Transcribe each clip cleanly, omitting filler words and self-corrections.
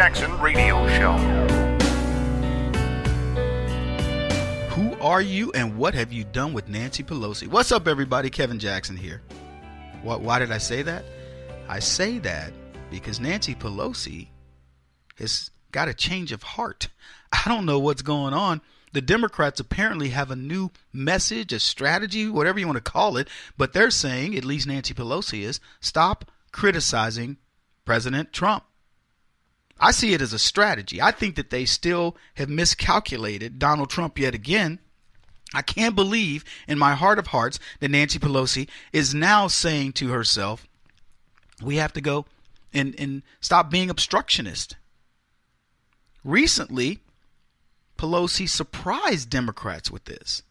Jackson Radio Show. Who are you and what have you done with Nancy Pelosi? What's up, everybody? Kevin Jackson here. Why did I say that? I say that because Nancy Pelosi has got a change of heart. I don't know what's going on. The Democrats apparently have a new message, a strategy, whatever you want to call it. But they're saying, at least Nancy Pelosi is, stop criticizing President Trump. I see it as a strategy. I think that they still have miscalculated Donald Trump yet again. I can't believe in my heart of hearts that Nancy Pelosi is now saying to herself, we have to go and stop being obstructionist. Recently, Pelosi surprised Democrats with this.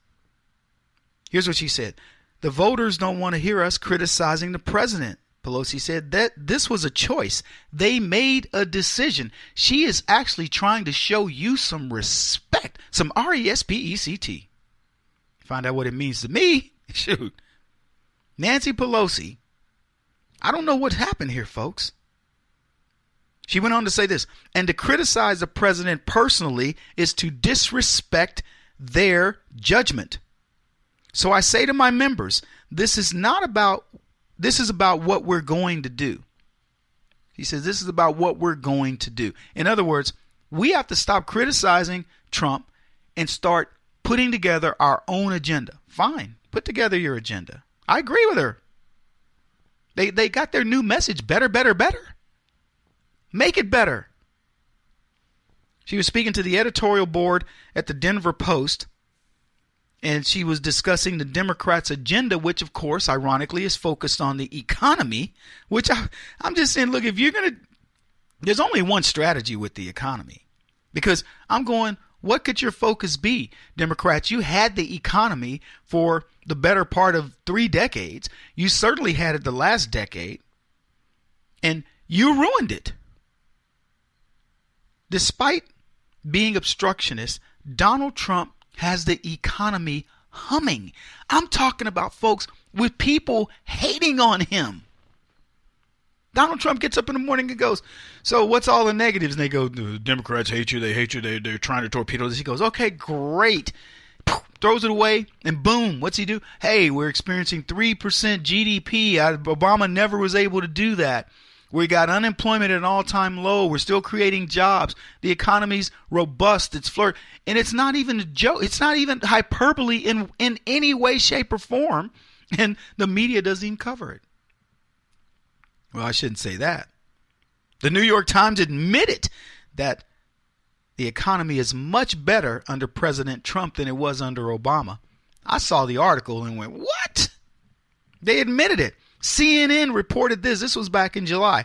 Here's what she said. The voters don't want to hear us criticizing the president. Pelosi said that this was a choice. They made a decision. She is actually trying to show you some respect, some R-E-S-P-E-C-T. Find out what it means to me. Shoot. Nancy Pelosi. I don't know what happened here, folks. She went on to say this, and to criticize the president personally is to disrespect their judgment. So I say to my members, this is about what we're going to do. He says this is about what we're going to do. In other words, we have to stop criticizing Trump and start putting together our own agenda. Fine, put together your agenda. I agree with her. They got their new message, better, better, better. Make it better. She was speaking to the editorial board at the Denver Post, and she was discussing the Democrats' agenda, which, of course, ironically, is focused on the economy, which I'm just saying, look, if you're going to, there's only one strategy with the economy, because I'm going, what could your focus be? Democrats, you had the economy for the better part of 3 decades. You certainly had it the last decade, and you ruined it. Despite being obstructionist, Donald Trump has the economy humming. I'm talking about, folks, with people hating on him. Donald Trump gets up in the morning and goes, so what's all the negatives? And they go, the Democrats hate you. They hate you. They're trying to torpedo this. He goes, okay, great. Throws it away, and boom, what's he do? Hey, we're experiencing 3% GDP. Obama never was able to do that. We got unemployment at an all-time low. We're still creating jobs. The economy's robust. It's flirt, and it's not even a joke. It's not even hyperbole in any way, shape, or form. And the media doesn't even cover it. Well, I shouldn't say that. The New York Times admitted that the economy is much better under President Trump than it was under Obama. I saw the article and went, what? They admitted it. CNN reported this. This was back in July.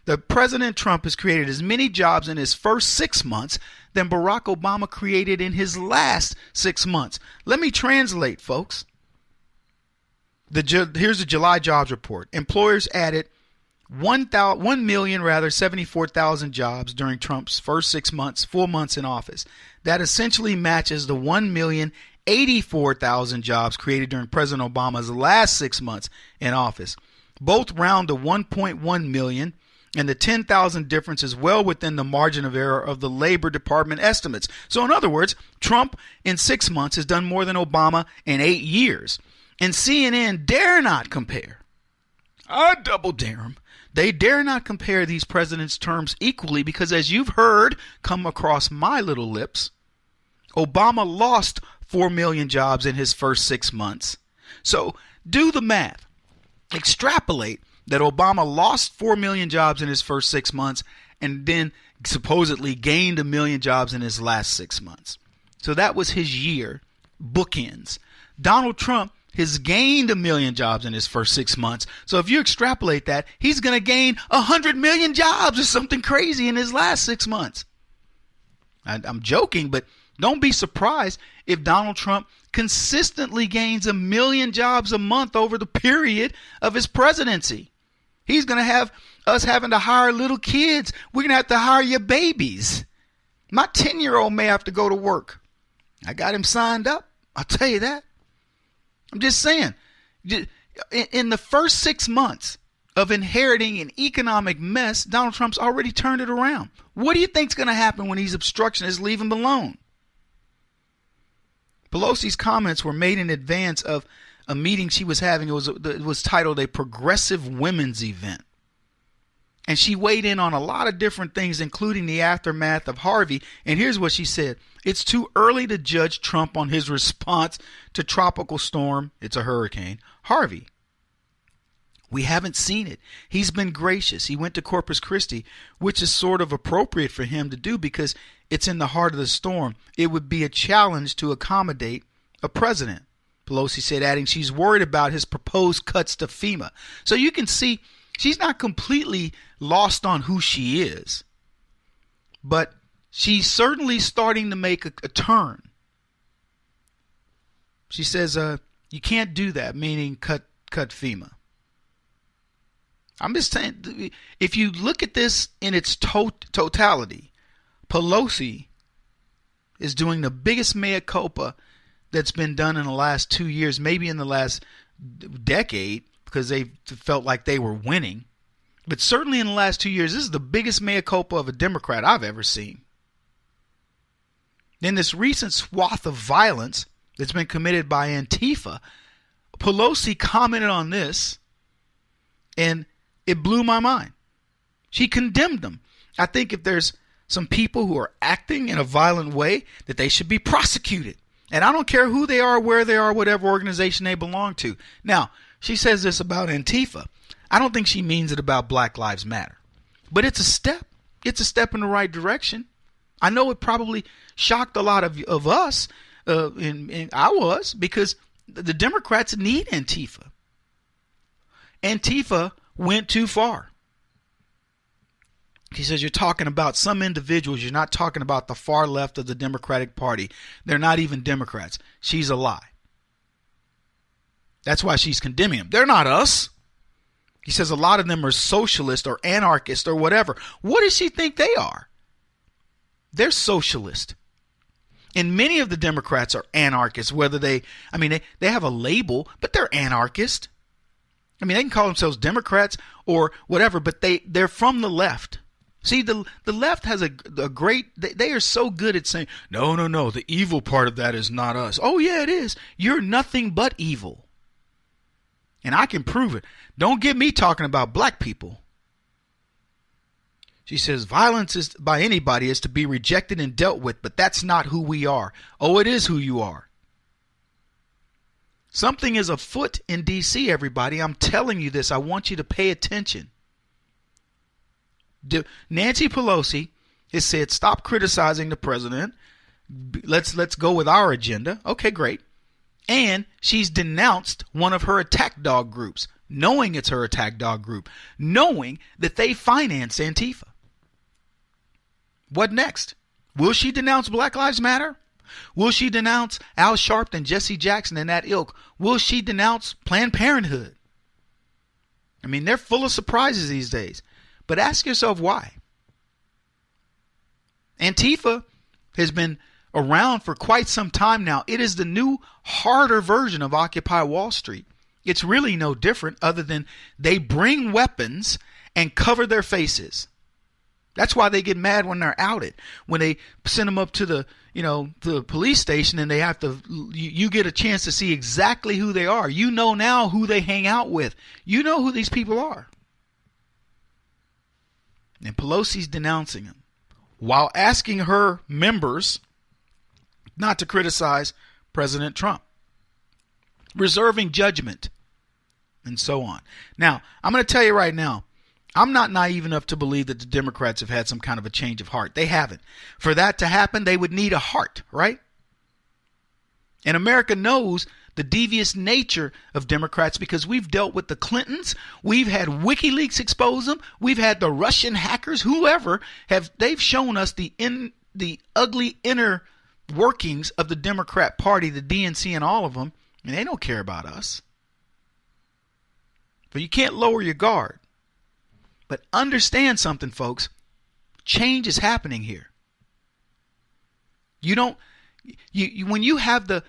The President Trump has created as many jobs in his first 6 months than Barack Obama created in his last 6 months. Let me translate, folks. Here's the July jobs report. Employers added 1,074,000 jobs during Trump's first 6 months, 4 months in office. That essentially matches the 1,084,000 jobs created during President Obama's last 6 months in office. Both round to 1.1 million, and the 10,000 difference is well within the margin of error of the Labor Department estimates. So in other words, Trump in 6 months has done more than Obama in 8 years. And CNN dare not compare. I double dare them. They dare not compare these presidents' terms equally because, as you've heard come across my little lips, Obama lost 4 million jobs in his first 6 months. So do the math. Extrapolate that Obama lost 4 million jobs in his first 6 months and then supposedly gained 1 million jobs in his last 6 months. So that was his year, bookends. Donald Trump has gained 1 million jobs in his first 6 months. So if you extrapolate that, he's going to gain 100 million jobs or something crazy in his last 6 months. I'm joking, but don't be surprised if Donald Trump consistently gains 1 million jobs a month over the period of his presidency. He's going to have us having to hire little kids. We're going to have to hire your babies. My 10-year-old may have to go to work. I got him signed up. I'll tell you that. I'm just saying, in the first 6 months of inheriting an economic mess, Donald Trump's already turned it around. What do you think's going to happen when these obstructionists leave him alone? Pelosi's comments were made in advance of a meeting she was having. It was titled a Progressive Women's Event. And she weighed in on a lot of different things, including the aftermath of Harvey. And here's what she said. It's too early to judge Trump on his response to tropical storm, it's a hurricane, Harvey. We haven't seen it. He's been gracious. He went to Corpus Christi, which is sort of appropriate for him to do because it's in the heart of the storm. It would be a challenge to accommodate a president, Pelosi said, adding she's worried about his proposed cuts to FEMA. So you can see she's not completely lost on who she is, but she's certainly starting to make a turn. She says, you can't do that, meaning cut FEMA. I'm just saying, if you look at this in its totality, Pelosi is doing the biggest mea culpa that's been done in the last 2 years, maybe in the last decade, because they felt like they were winning. But certainly in the last 2 years, this is the biggest mea culpa of a Democrat I've ever seen. In this recent swath of violence that's been committed by Antifa, Pelosi commented on this, and it blew my mind. She condemned them. I think if there's some people who are acting in a violent way, that they should be prosecuted. And I don't care who they are, where they are, whatever organization they belong to. Now, she says this about Antifa. I don't think she means it about Black Lives Matter. But it's a step. It's a step in the right direction. I know it probably shocked a lot of us, and I was, because the Democrats need Antifa. Antifa went too far. He says, you're talking about some individuals. You're not talking about the far left of the Democratic Party. They're not even Democrats. She's a lie. That's why she's condemning them. They're not us. He says a lot of them are socialist or anarchist or whatever. What does she think they are? They're socialist. And many of the Democrats are anarchists, whether they have a label, but they're anarchist. I mean, they can call themselves Democrats or whatever, but they're from the left. See, the left has a great, they are so good at saying, no, the evil part of that is not us. Oh, yeah, it is. You're nothing but evil. And I can prove it. Don't get me talking about black people. She says, violence is by anybody is to be rejected and dealt with, but that's not who we are. Oh, it is who you are. Something is afoot in D.C., everybody. I'm telling you this. I want you to pay attention. Nancy Pelosi has said, stop criticizing the president. Let's go with our agenda. Okay, great. And she's denounced one of her attack dog groups, knowing it's her attack dog group, knowing that they finance Antifa. What next? Will she denounce Black Lives Matter? Will she denounce Al Sharpton, Jesse Jackson, and that ilk? Will she denounce Planned Parenthood? I mean, they're full of surprises these days. But ask yourself why. Antifa has been around for quite some time now. It is the new, harder version of Occupy Wall Street. It's really no different other than they bring weapons and cover their faces. That's why they get mad when they're outed. When they send them up to the police station and they have to, you get a chance to see exactly who they are. You know now who they hang out with. You know who these people are. And Pelosi's denouncing them while asking her members not to criticize President Trump, reserving judgment, and so on. Now, I'm going to tell you right now, I'm not naive enough to believe that the Democrats have had some kind of a change of heart. They haven't. For that to happen, they would need a heart, right? And America knows the devious nature of Democrats because we've dealt with the Clintons. We've had WikiLeaks expose them. We've had the Russian hackers, whoever, they've shown us the ugly inner workings of the Democrat Party, the DNC and all of them, and they don't care about us. But you can't lower your guard. But understand something, folks. Change is happening here. When you have the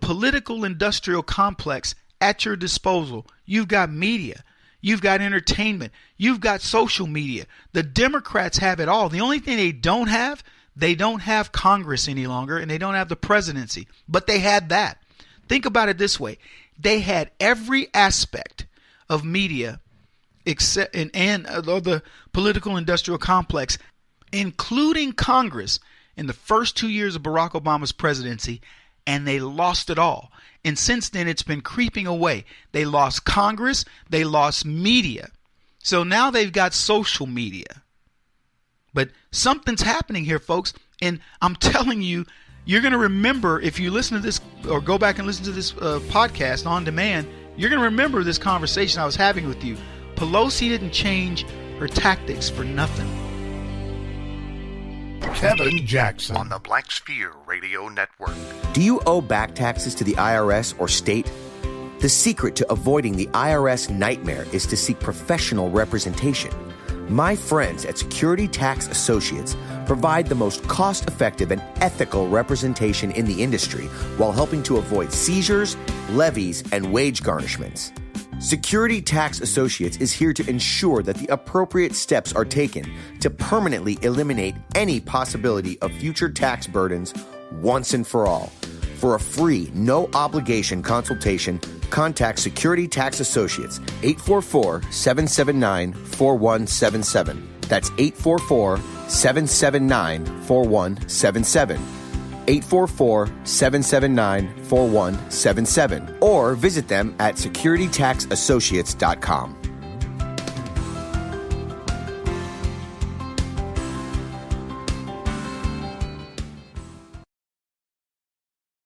political industrial complex at your disposal, you've got media, You've got entertainment. You've got social media. The Democrats have it all. The only thing they don't have Congress any longer, and they don't have the presidency. But they had that. Think about it this way. They had every aspect of media except and the political industrial complex, including Congress, in the first 2 years of Barack Obama's presidency, and they lost it all. And since then, it's been creeping away. They lost Congress. They lost media. So now they've got social media. But something's happening here, folks. And I'm telling you, you're going to remember, if you listen to this or go back and listen to this podcast on demand, you're going to remember this conversation I was having with you. Pelosi didn't change her tactics for nothing. Kevin Jackson on the Black Sphere Radio Network. Do you owe back taxes to the IRS or state? The secret to avoiding the IRS nightmare is to seek professional representation. My friends at Security Tax Associates provide the most cost-effective and ethical representation in the industry while helping to avoid seizures, levies, and wage garnishments. Security Tax Associates is here to ensure that the appropriate steps are taken to permanently eliminate any possibility of future tax burdens once and for all. For a free, no-obligation consultation, contact Security Tax Associates, 844-779-4177. That's 844-779-4177. 844-779-4177. Or visit them at securitytaxassociates.com.